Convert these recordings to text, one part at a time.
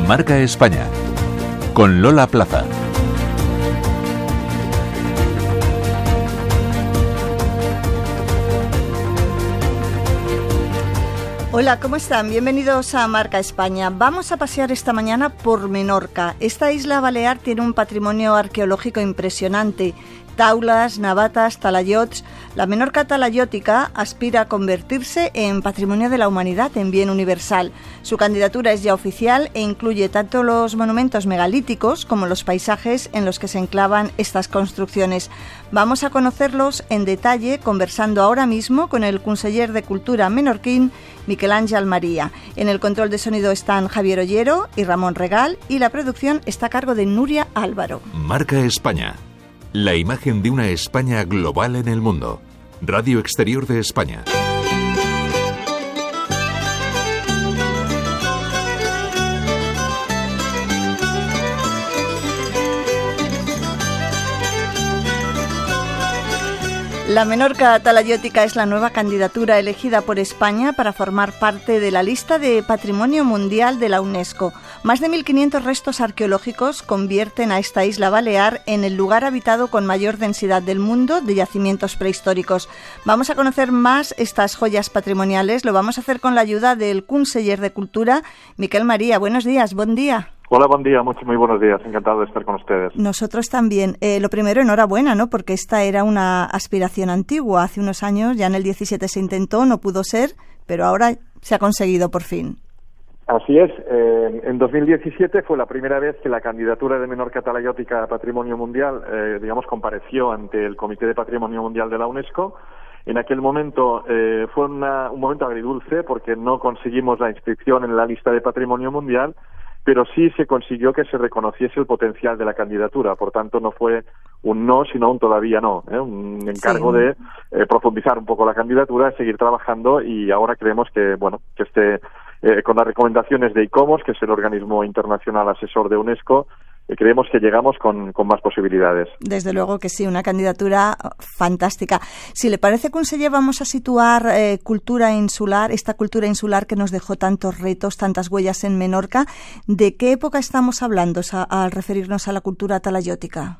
Marca España, con Lola Plaza. Hola, ¿cómo están? Bienvenidos a Marca España. Vamos a pasear esta mañana por Menorca. Esta isla balear tiene un patrimonio arqueológico impresionante. Taulas, navatas, talayots. La Menorca talayótica aspira a convertirse en Patrimonio de la Humanidad, en bien universal. Su candidatura es ya oficial e incluye tanto los monumentos megalíticos como los paisajes en los que se enclavan estas construcciones. Vamos a conocerlos en detalle conversando ahora mismo con el conseller de Cultura menorquín, Miquel Àngel María. En el control de sonido están Javier Ollero y Ramón Regal y la producción está a cargo de Nuria Álvaro. Marca España. La imagen de una España global en el mundo. Radio Exterior de España. La Menorca talayótica es la nueva candidatura elegida por España para formar parte de la lista de Patrimonio Mundial de la UNESCO. Más de 1.500 restos arqueológicos convierten a esta isla balear en el lugar habitado con mayor densidad del mundo de yacimientos prehistóricos. Vamos a conocer más estas joyas patrimoniales. Lo vamos a hacer con la ayuda del conseller de Cultura, Miquel María. Buenos días, buen día. Hola, buen día, muy buenos días, encantado de estar con ustedes. Nosotros también. Lo primero, enhorabuena, ¿no? Porque esta era una aspiración antigua. Hace unos años, ya en el 17 se intentó, no pudo ser, pero ahora se ha conseguido por fin. Así es, en 2017 fue la primera vez que la candidatura de Menorca talayótica a Patrimonio Mundial, compareció ante el Comité de Patrimonio Mundial de la UNESCO. En aquel momento fue un momento agridulce porque no conseguimos la inscripción en la lista de Patrimonio Mundial, pero sí se consiguió que se reconociese el potencial de la candidatura. Por tanto, no fue un no, sino un todavía no. Un encargo de profundizar un poco la candidatura, seguir trabajando, y ahora creemos que con las recomendaciones de ICOMOS, que es el organismo internacional asesor de UNESCO, creemos que llegamos con más posibilidades. Desde luego que sí, una candidatura fantástica. Si le parece, conseller, vamos a situar cultura insular, esta cultura insular que nos dejó tantos retos, tantas huellas en Menorca. ¿De qué época estamos hablando al referirnos a la cultura talayótica?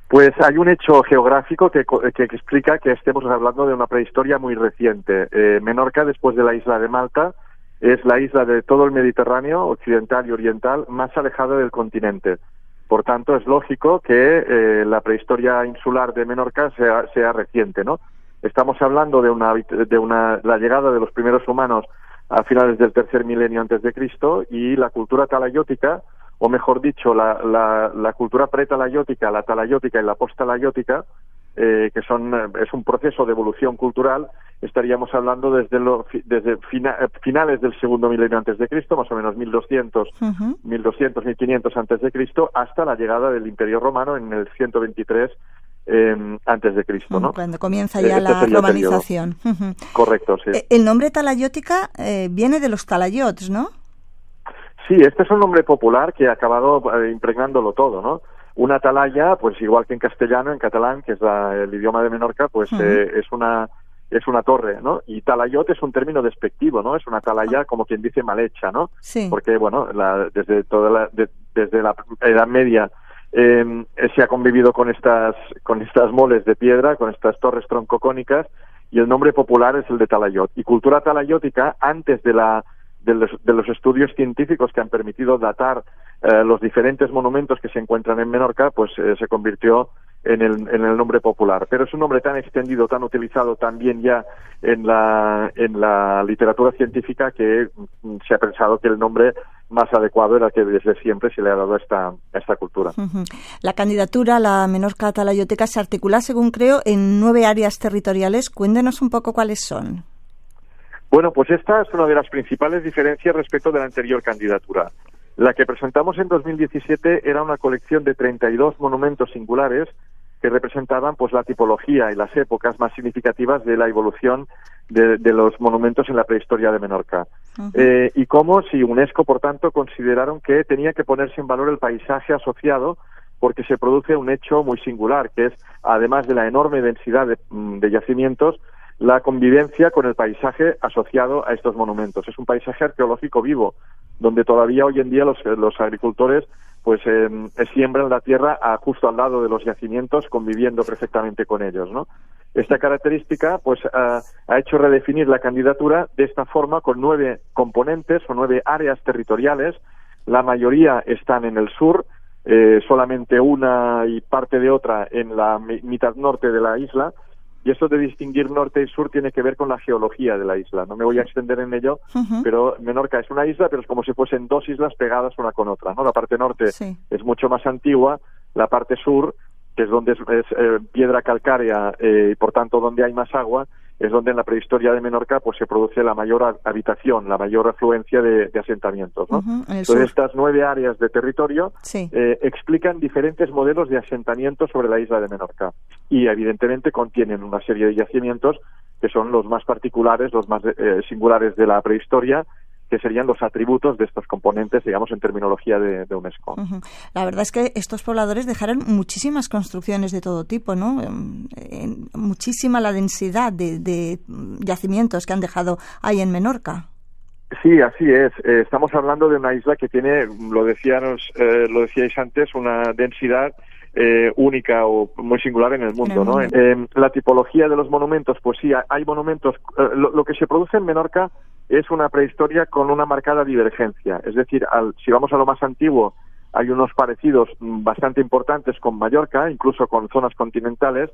Pues hay un hecho geográfico que explica que estemos hablando de una prehistoria muy reciente. Menorca, después de la isla de Malta, es la isla de todo el Mediterráneo occidental y oriental más alejada del continente. Por tanto, es lógico que la prehistoria insular de Menorca sea reciente, ¿no? Estamos hablando de la llegada de los primeros humanos a finales del tercer milenio antes de Cristo, y la cultura talayótica, o mejor dicho, la cultura pretalayótica, la talayótica y la posttalayótica, es un proceso de evolución cultural. Estaríamos hablando desde finales del segundo milenio antes de Cristo, más o menos 1200, 1500 antes de Cristo, hasta la llegada del Imperio Romano en el 123 antes de Cristo, ¿no? Cuando comienza ya la romanización. Correcto, sí. El nombre talayótica viene de los talayots, ¿no? Sí, este es un nombre popular que ha acabado impregnándolo todo, ¿no? Una atalaya, pues igual que en castellano, en catalán, que es el idioma de Menorca, pues es una torre, ¿no? Y talayot es un término despectivo, ¿no? Es una atalaya como quien dice mal hecha, ¿no? Sí. Porque, bueno, desde la Edad Media se ha convivido con estas moles de piedra, con estas torres troncocónicas, y el nombre popular es el de talayot. Y cultura talayótica, antes de los estudios científicos que han permitido datar los diferentes monumentos que se encuentran en Menorca, pues se convirtió en el nombre popular. Pero es un nombre tan extendido, tan utilizado también ya en la literatura científica, que se ha pensado que el nombre más adecuado era que desde siempre se le ha dado a esta cultura. La candidatura, la Menorca talayótica, se articula, según creo, en 9 áreas territoriales. Cuéntenos un poco cuáles son. Bueno, pues esta es una de las principales diferencias respecto de la anterior candidatura. La que presentamos en 2017 era una colección de 32 monumentos singulares que representaban pues la tipología y las épocas más significativas de la evolución de los monumentos en la prehistoria de Menorca. ICOMOS y UNESCO, por tanto, consideraron que tenía que ponerse en valor el paisaje asociado, porque se produce un hecho muy singular, que es, además de la enorme densidad de yacimientos, la convivencia con el paisaje asociado a estos monumentos. Es un paisaje arqueológico vivo, donde todavía hoy en día los agricultores pues siembran la tierra justo al lado de los yacimientos, conviviendo perfectamente con ellos, ¿no? Esta característica pues ha hecho redefinir la candidatura de esta forma, con 9 componentes o 9 áreas territoriales. La mayoría están en el sur, solamente una y parte de otra en la mitad norte de la isla. Y esto de distinguir norte y sur tiene que ver con la geología de la isla. No me voy a extender en ello, pero Menorca es una isla, pero es como si fuesen 2 islas pegadas una con otra, ¿no? La parte norte es mucho más antigua, la parte sur, que es donde es piedra calcárea y por tanto donde hay más agua, es donde en la prehistoria de Menorca pues se produce la mayor habitación, la mayor afluencia de asentamientos, ¿no? Entonces estas 9 áreas de territorio explican diferentes modelos de asentamiento sobre la isla de Menorca y evidentemente contienen una serie de yacimientos que son los más particulares, los más singulares de la prehistoria, que serían los atributos de estos componentes, digamos, en terminología de UNESCO. La verdad es que estos pobladores dejaron muchísimas construcciones de todo tipo, ¿no? Muchísima la densidad de yacimientos que han dejado ahí en Menorca. Sí, así es. Estamos hablando de una isla que tiene, lo decíais antes, una densidad única o muy singular en el mundo, ¿no? La tipología de los monumentos, pues sí, hay monumentos. Lo que se produce en Menorca es una prehistoria con una marcada divergencia. Es decir, si vamos a lo más antiguo, hay unos parecidos bastante importantes con Mallorca, incluso con zonas continentales,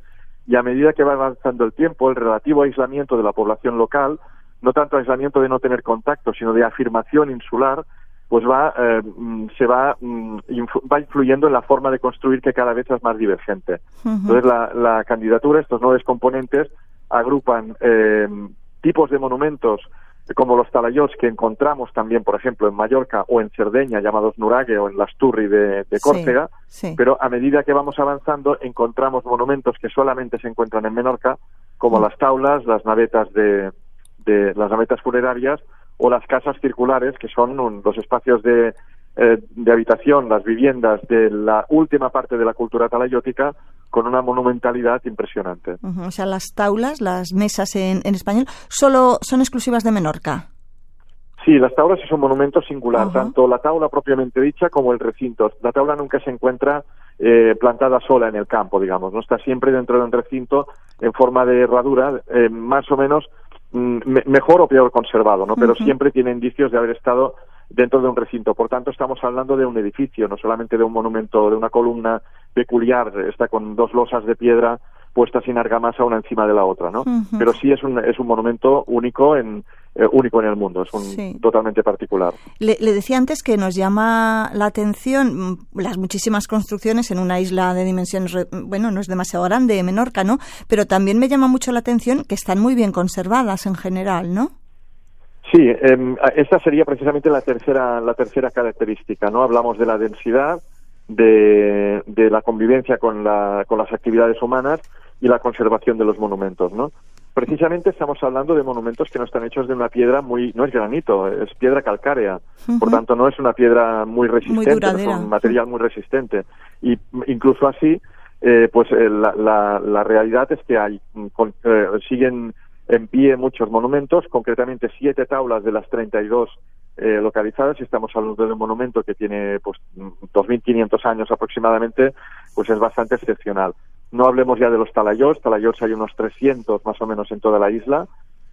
y a medida que va avanzando el tiempo, el relativo aislamiento de la población local, no tanto aislamiento de no tener contacto, sino de afirmación insular, pues va influyendo en la forma de construir, que cada vez es más divergente. Entonces la candidatura, estos 9 componentes, agrupan tipos de monumentos como los talayots que encontramos también, por ejemplo, en Mallorca o en Cerdeña, llamados nurague, o en Lasturri de Córcega, pero a medida que vamos avanzando encontramos monumentos que solamente se encuentran en Menorca, como las taulas, las navetas las navetas funerarias o las casas circulares, que son los espacios de habitación, las viviendas de la última parte de la cultura talayótica, con una monumentalidad impresionante. O sea, las taulas, las mesas en español, ¿solo son exclusivas de Menorca? Sí, las taulas es un monumento singular, tanto la taula propiamente dicha como el recinto. La taula nunca se encuentra plantada sola en el campo, digamos, no está siempre dentro de un recinto en forma de herradura, más o menos mejor o peor conservado, ¿no? Pero siempre tiene indicios de haber estado dentro de un recinto. Por tanto, estamos hablando de un edificio, no solamente de un monumento, de una columna peculiar, está con 2 losas de piedra puestas sin argamasa una encima de la otra, ¿no? Pero sí es un monumento único en el mundo, es totalmente particular. Le decía antes que nos llama la atención las muchísimas construcciones en una isla de dimensiones, bueno, no es demasiado grande, Menorca, ¿no? Pero también me llama mucho la atención que están muy bien conservadas en general, ¿no? Sí, esta sería precisamente la tercera característica, ¿no? Hablamos de la densidad, de la convivencia con las actividades humanas y la conservación de los monumentos, ¿no? Precisamente estamos hablando de monumentos que no están hechos de una piedra no es granito, es piedra calcárea, por tanto no es una piedra muy resistente, no es un material muy resistente, y incluso así, la realidad es que siguen en pie muchos monumentos, concretamente 7 taulas de las 32 localizadas, y estamos hablando de un monumento que tiene pues 2.500 años aproximadamente, pues es bastante excepcional. No hablemos ya de los talayots hay unos 300 más o menos en toda la isla.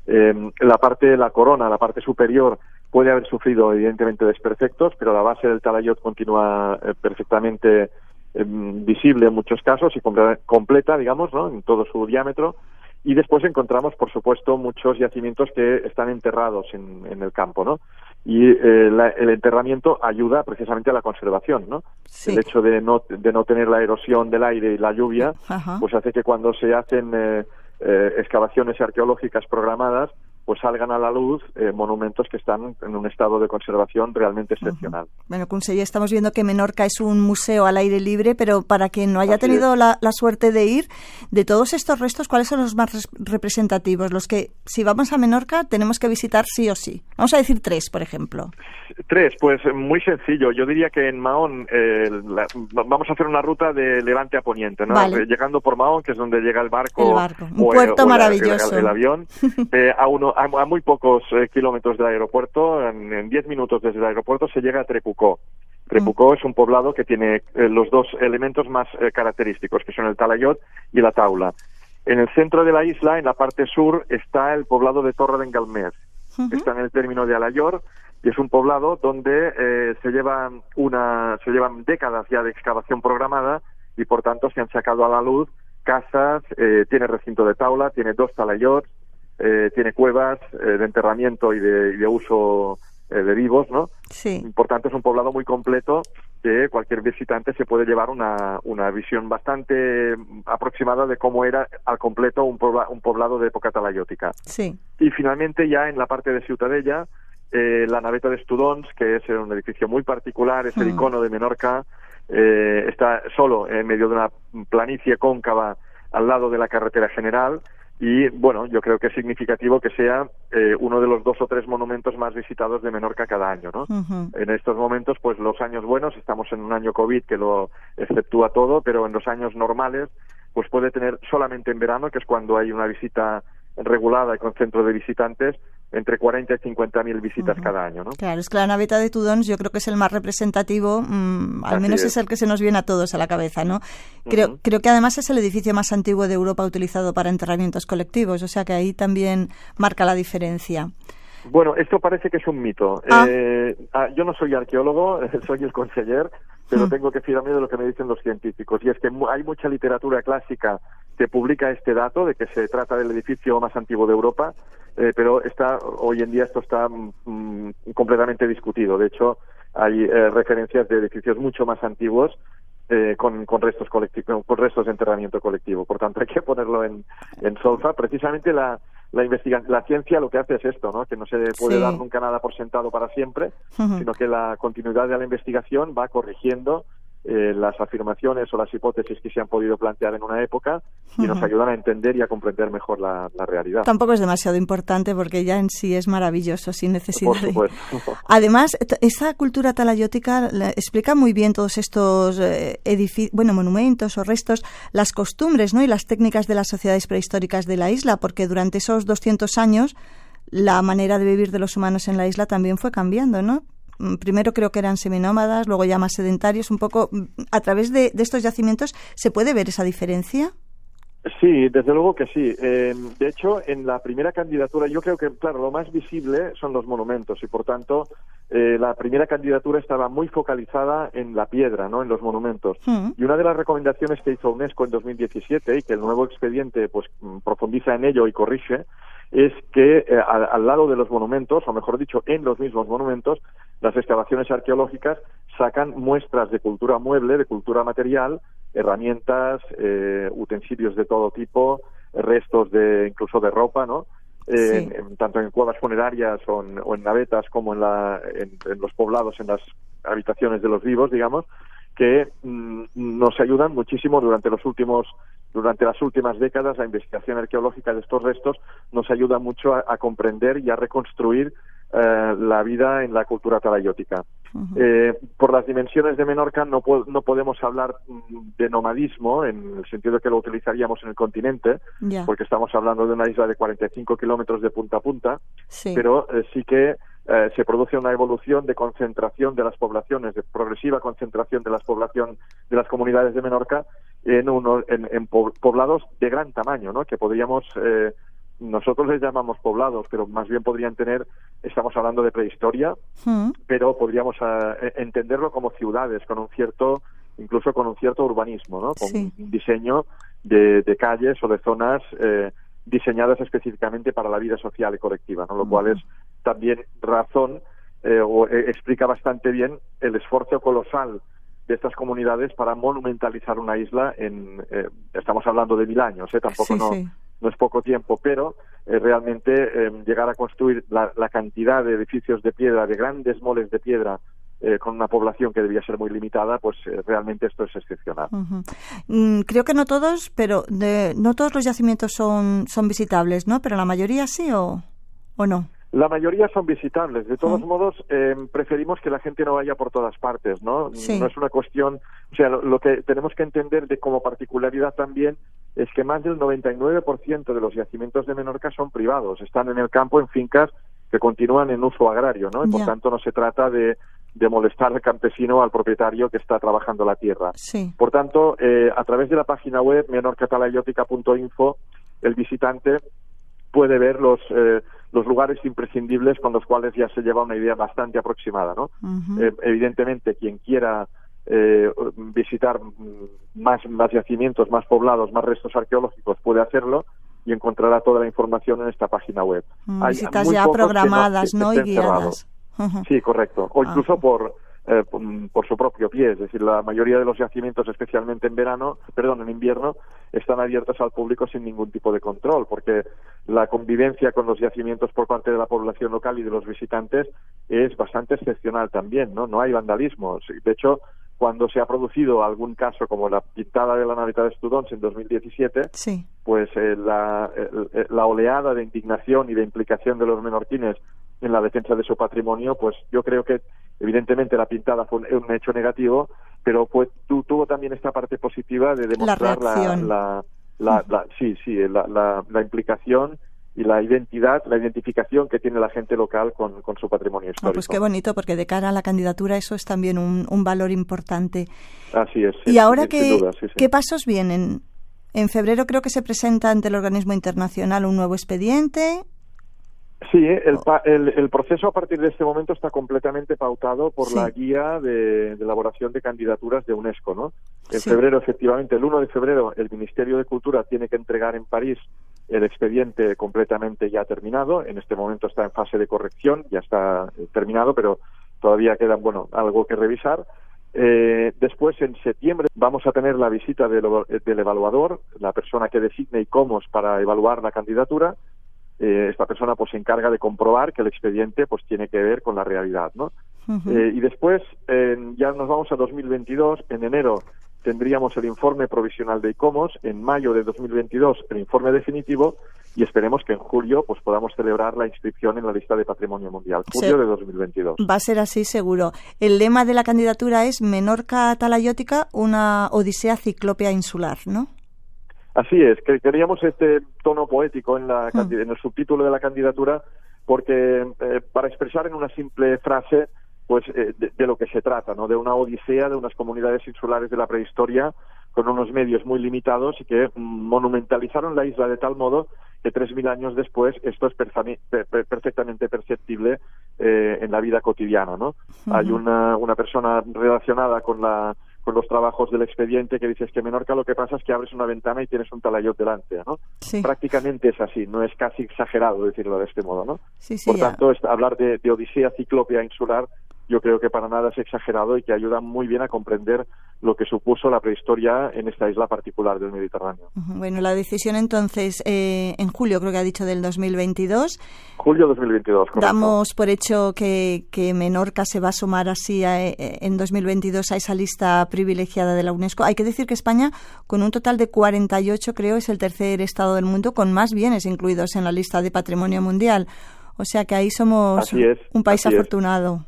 La parte de la corona, la parte superior, puede haber sufrido evidentemente desperfectos, pero la base del talayot continúa perfectamente visible en muchos casos y completa, digamos, ¿no? En todo su diámetro. Y después encontramos, por supuesto, muchos yacimientos que están enterrados en el campo, ¿no? Y el enterramiento ayuda precisamente a la conservación, ¿no? Sí. El hecho de no tener la erosión del aire y la lluvia, pues hace que cuando se hacen excavaciones arqueológicas programadas, pues salgan a la luz monumentos que están en un estado de conservación realmente excepcional. Bueno, conseller, estamos viendo que Menorca es un museo al aire libre, pero para quien no haya tenido la suerte de ir, de todos estos restos, ¿cuáles son los más representativos? Los que, si vamos a Menorca, tenemos que visitar sí o sí. Vamos a decir 3, por ejemplo. 3, pues muy sencillo. Yo diría que en Mahón vamos a hacer una ruta de levante a poniente, ¿no? Vale. Llegando por Mahón, que es donde llega el barco. Un puerto maravilloso. El avión, a muy pocos kilómetros del aeropuerto, en 10 minutos desde el aeropuerto, se llega a Trepucó. Trepucó es un poblado que tiene los dos elementos más característicos, que son el talayot y la taula. En el centro de la isla, en la parte sur, está el poblado de Torre d'en Galmés. Está en el término de Alayor, y es un poblado donde se llevan décadas ya de excavación programada, y por tanto se han sacado a la luz casas, tiene recinto de taula, tiene 2 talayots, tiene cuevas de enterramiento y de uso de vivos, ¿no? Sí. Por tanto, es un poblado muy completo que cualquier visitante se puede llevar una visión bastante aproximada de cómo era al completo un poblado de época talayótica. Sí. Y finalmente, ya en la parte de Ciutadella, la Naveta de Estudons, que es un edificio muy particular, es el icono de Menorca, está solo en medio de una planicie cóncava al lado de la carretera general. Y bueno, yo creo que es significativo que sea uno de los 2 o 3 monumentos más visitados de Menorca cada año, ¿no? En estos momentos, pues los años buenos, estamos en un año COVID que lo exceptúa todo, pero en los años normales, pues puede tener solamente en verano, que es cuando hay una visita regulada y con centro de visitantes, entre 40 y 50.000 visitas cada año, ¿no? Claro, es que la Naveta de Tudons yo creo que es el más representativo, al menos es el que se nos viene a todos a la cabeza, ¿no? Creo que además es el edificio más antiguo de Europa utilizado para enterramientos colectivos, o sea que ahí también marca la diferencia. Bueno, esto parece que es un mito. Yo no soy arqueólogo, soy el conseller, pero tengo que fiarme de lo que me dicen los científicos. Y es que hay mucha literatura clásica que publica este dato de que se trata del edificio más antiguo de Europa, pero hoy en día esto está completamente discutido. De hecho, hay referencias de edificios mucho más antiguos con restos colectivos, con restos de enterramiento colectivo. Por tanto, hay que ponerlo en solfa. Precisamente la ciencia lo que hace es esto, ¿no? Que no se puede dar nunca nada por sentado para siempre, sino que la continuidad de la investigación va corrigiendo las afirmaciones o las hipótesis que se han podido plantear en una época y nos ayudan a entender y a comprender mejor la realidad. Tampoco es demasiado importante porque ya en sí es maravilloso, sin necesidad. Por supuesto. Además, esta cultura talayótica explica muy bien todos estos monumentos o restos, las costumbres, ¿no? Y las técnicas de las sociedades prehistóricas de la isla, porque durante esos 200 años la manera de vivir de los humanos en la isla también fue cambiando, ¿no? Primero creo que eran seminómadas, luego ya más sedentarios. Un poco a través de estos yacimientos, ¿se puede ver esa diferencia? Sí, desde luego que sí. De hecho, en la primera candidatura, yo creo que, claro, lo más visible son los monumentos y, por tanto, la primera candidatura estaba muy focalizada en la piedra, ¿no? En los monumentos. Y una de las recomendaciones que hizo UNESCO en 2017 y que el nuevo expediente pues profundiza en ello y corrige, es que al lado de los monumentos, o mejor dicho, en los mismos monumentos, las excavaciones arqueológicas sacan muestras de cultura mueble, de cultura material, herramientas, utensilios de todo tipo, restos incluso de ropa, ¿no? Tanto en cuevas funerarias o en navetas como en los poblados, en las habitaciones de los vivos, digamos, que nos ayudan muchísimo durante las últimas décadas. La investigación arqueológica de estos restos nos ayuda mucho a comprender y a reconstruir la vida en la cultura talayótica. Por las dimensiones de Menorca no podemos hablar de nomadismo en el sentido de que lo utilizaríamos en el continente, porque estamos hablando de una isla de 45 kilómetros de punta a punta, pero sí que se produce una evolución de concentración de las poblaciones, de progresiva concentración de las comunidades de Menorca en poblados de gran tamaño, ¿no? Que podríamos nosotros les llamamos poblados, pero más bien estamos hablando de prehistoria, pero podríamos entenderlo como ciudades, incluso con un cierto urbanismo, ¿no? Con un diseño de calles o de zonas diseñadas específicamente para la vida social y colectiva, ¿no? Lo cual es también razón explica bastante bien el esfuerzo colosal de estas comunidades para monumentalizar una isla estamos hablando de 1000 años, tampoco no es poco tiempo, pero realmente llegar a construir la cantidad de edificios de piedra, de grandes moles de piedra, con una población que debía ser muy limitada, pues realmente esto es excepcional. Creo que no todos, pero no todos los yacimientos son visitables, ¿no? Pero la mayoría sí o no. La mayoría son visitables. De todos modos, preferimos que la gente no vaya por todas partes, ¿no? No es una cuestión... O sea, lo que tenemos que entender como particularidad también es que más del 99% de los yacimientos de Menorca son privados, están en el campo, en fincas que continúan en uso agrario, ¿no? Y por tanto no se trata de molestar al campesino o al propietario que está trabajando la tierra. Sí. Por tanto, a través de la página web menorcatalayótica.info, el visitante puede ver los lugares imprescindibles con los cuales ya se lleva una idea bastante aproximada, ¿no? Evidentemente, quien quiera visitar más yacimientos, más poblados, más restos arqueológicos puede hacerlo y encontrará toda la información en esta página web. Hay visitas ya programadas, ¿no? Y guiadas. Sí, correcto. O incluso por su propio pie, es decir, la mayoría de los yacimientos, especialmente en invierno, están abiertos al público sin ningún tipo de control, porque la convivencia con los yacimientos por parte de la población local y de los visitantes es bastante excepcional también, ¿no? No hay vandalismo. De hecho, cuando se ha producido algún caso como la pintada de la naveta de Estudons en 2017, sí, pues la oleada de indignación y de implicación de los menorquines en la defensa de su patrimonio, pues yo creo que evidentemente la pintada fue un hecho negativo, pero pues tuvo también esta parte positiva de demostrar la implicación y la identificación que tiene la gente local con su patrimonio histórico. Pues qué bonito, porque de cara a la candidatura eso es también un valor importante. Así es. Y ahora, sin duda, sí. ¿qué pasos vienen? En febrero creo que se presenta ante el organismo internacional un nuevo expediente. Sí, el proceso a partir de este momento está completamente pautado por la guía de elaboración de candidaturas de UNESCO, ¿no? En febrero, efectivamente, el 1 de febrero, el Ministerio de Cultura tiene que entregar en París el expediente completamente ya terminado. En este momento está en fase de corrección, ya está terminado, pero todavía queda, algo que revisar. Después, en septiembre, vamos a tener la visita del evaluador, la persona que designe ICOMOS para evaluar la candidatura. Esta persona pues se encarga de comprobar que el expediente pues tiene que ver con la realidad, ¿no? Y después ya nos vamos a 2022. En enero tendríamos el informe provisional de ICOMOS, en mayo de 2022 el informe definitivo y esperemos que en julio pues podamos celebrar la inscripción en la lista de Patrimonio Mundial, julio de 2022. Va a ser así seguro. El lema de la candidatura es Menorca Talayótica, una odisea ciclópea insular, ¿no? Así es, que queríamos este tono poético en el subtítulo de la candidatura, porque para expresar en una simple frase pues de lo que se trata, ¿no? De una odisea de unas comunidades insulares de la prehistoria con unos medios muy limitados y que monumentalizaron la isla de tal modo que 3.000 años después esto es perfectamente perceptible en la vida cotidiana, ¿no? Hay una persona relacionada con los trabajos del expediente que dices que Menorca lo que pasa es que abres una ventana y tienes un talayot delante, ¿no? Sí. Prácticamente es así, no es casi exagerado decirlo de este modo, ¿no? Sí, Por tanto, hablar de odisea ciclópea insular yo creo que para nada es exagerado y que ayuda muy bien a comprender lo que supuso la prehistoria en esta isla particular del Mediterráneo. Bueno, la decisión entonces en julio, creo que ha dicho, del 2022. Julio 2022, correcto. Damos por hecho que Menorca se va a sumar así en 2022 a esa lista privilegiada de la UNESCO. Hay que decir que España, con un total de 48, creo, es el tercer estado del mundo con más bienes incluidos en la lista de Patrimonio Mundial. O sea que ahí somos un país afortunado.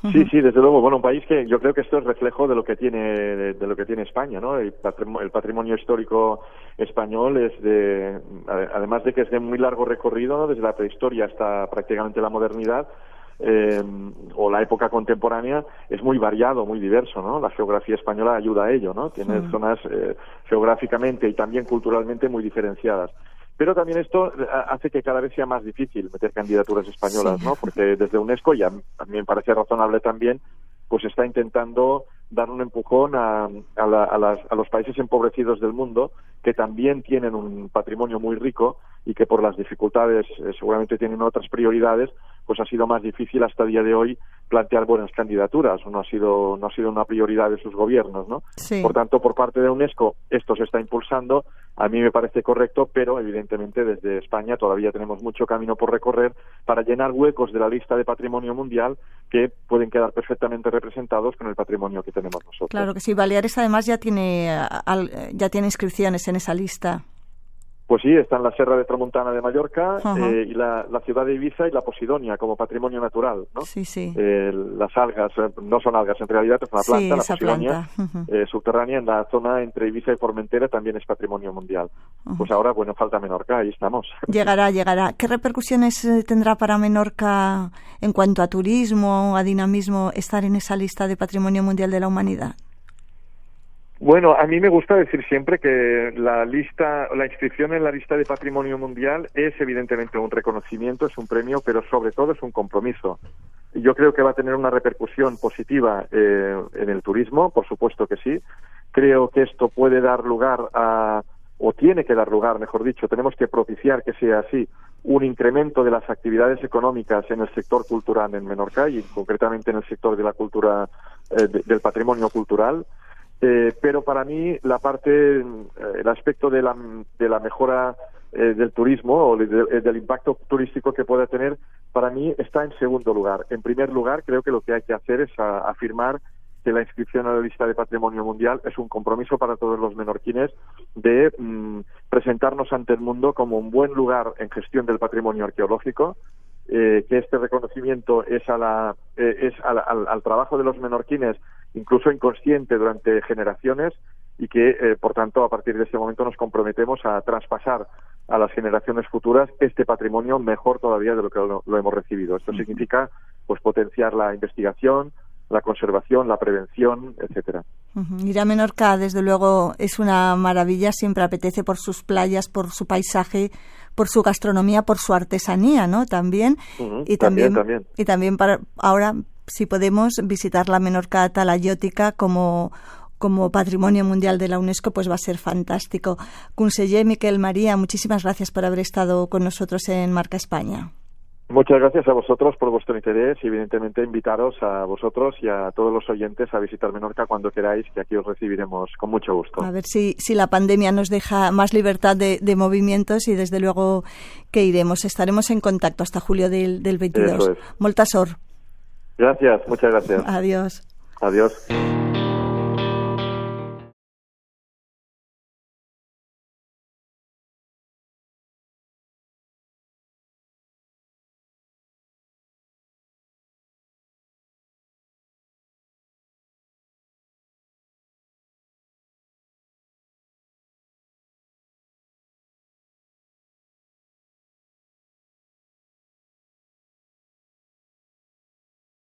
Sí, desde luego. Bueno, un país que yo creo que esto es reflejo de lo que tiene España, ¿no? El patrimonio histórico español además de que es de muy largo recorrido, ¿no? Desde la prehistoria hasta prácticamente la modernidad, o la época contemporánea, es muy variado, muy diverso, ¿no? La geografía española ayuda a ello, ¿no? Tiene zonas geográficamente y también culturalmente muy diferenciadas. Pero también esto hace que cada vez sea más difícil meter candidaturas españolas, ¿no? Porque desde UNESCO, y a mí me parece razonable también, pues está intentando dar un empujón a los países empobrecidos del mundo, que también tienen un patrimonio muy rico y que por las dificultades seguramente tienen otras prioridades, pues ha sido más difícil hasta el día de hoy plantear buenas candidaturas. No ha sido una prioridad de sus gobiernos, ¿no? Sí. Por tanto, por parte de UNESCO esto se está impulsando. A mí me parece correcto, pero evidentemente desde España todavía tenemos mucho camino por recorrer para llenar huecos de la lista de patrimonio mundial que pueden quedar perfectamente representados con el patrimonio que tenemos nosotros. Claro que sí. Baleares además ya tiene inscripciones en esa lista. Pues sí, están la Serra de Tramuntana de Mallorca y la ciudad de Ibiza y la Posidonia como patrimonio natural, ¿no? Sí, sí. Las algas, no son algas en realidad, es una planta, la Posidonia subterránea en la zona entre Ibiza y Formentera también es patrimonio mundial. Pues ahora, bueno, falta Menorca, ahí estamos. Llegará. ¿Qué repercusiones tendrá para Menorca en cuanto a turismo, a dinamismo, estar en esa lista de Patrimonio Mundial de la Humanidad? Bueno, a mí me gusta decir siempre que la inscripción en la lista de Patrimonio Mundial es evidentemente un reconocimiento, es un premio, pero sobre todo es un compromiso. Yo creo que va a tener una repercusión positiva en el turismo, por supuesto que sí. Creo que esto puede dar lugar o tiene que dar lugar, mejor dicho, tenemos que propiciar que sea así, un incremento de las actividades económicas en el sector cultural en Menorca y concretamente en el sector de la cultura, del patrimonio cultural. Pero para mí el aspecto de la mejora del turismo o del impacto turístico que pueda tener, para mí está en segundo lugar. En primer lugar, creo que lo que hay que hacer es afirmar que la inscripción a la lista de Patrimonio Mundial es un compromiso para todos los menorquines de presentarnos ante el mundo como un buen lugar en gestión del patrimonio arqueológico, que este reconocimiento es al trabajo de los menorquines, incluso inconsciente durante generaciones, y que, por tanto, a partir de este momento nos comprometemos a traspasar a las generaciones futuras este patrimonio mejor todavía de lo que lo hemos recibido. Esto significa pues potenciar la investigación, la conservación, la prevención, etcétera. Ir a Menorca, desde luego, es una maravilla, siempre apetece por sus playas, por su paisaje, por su gastronomía, por su artesanía, ¿no? También. Y también para ahora, si podemos, visitar la Menorca talayótica como Patrimonio Mundial de la UNESCO, pues va a ser fantástico. Conseller Miquel María, muchísimas gracias por haber estado con nosotros en Marca España. Muchas gracias a vosotros por vuestro interés y evidentemente invitaros a vosotros y a todos los oyentes a visitar Menorca cuando queráis, que aquí os recibiremos con mucho gusto. A ver si la pandemia nos deja más libertad de movimientos y desde luego que iremos. Estaremos en contacto hasta julio del 22. Eso es. Molta sort. Gracias, muchas gracias. Adiós. Adiós.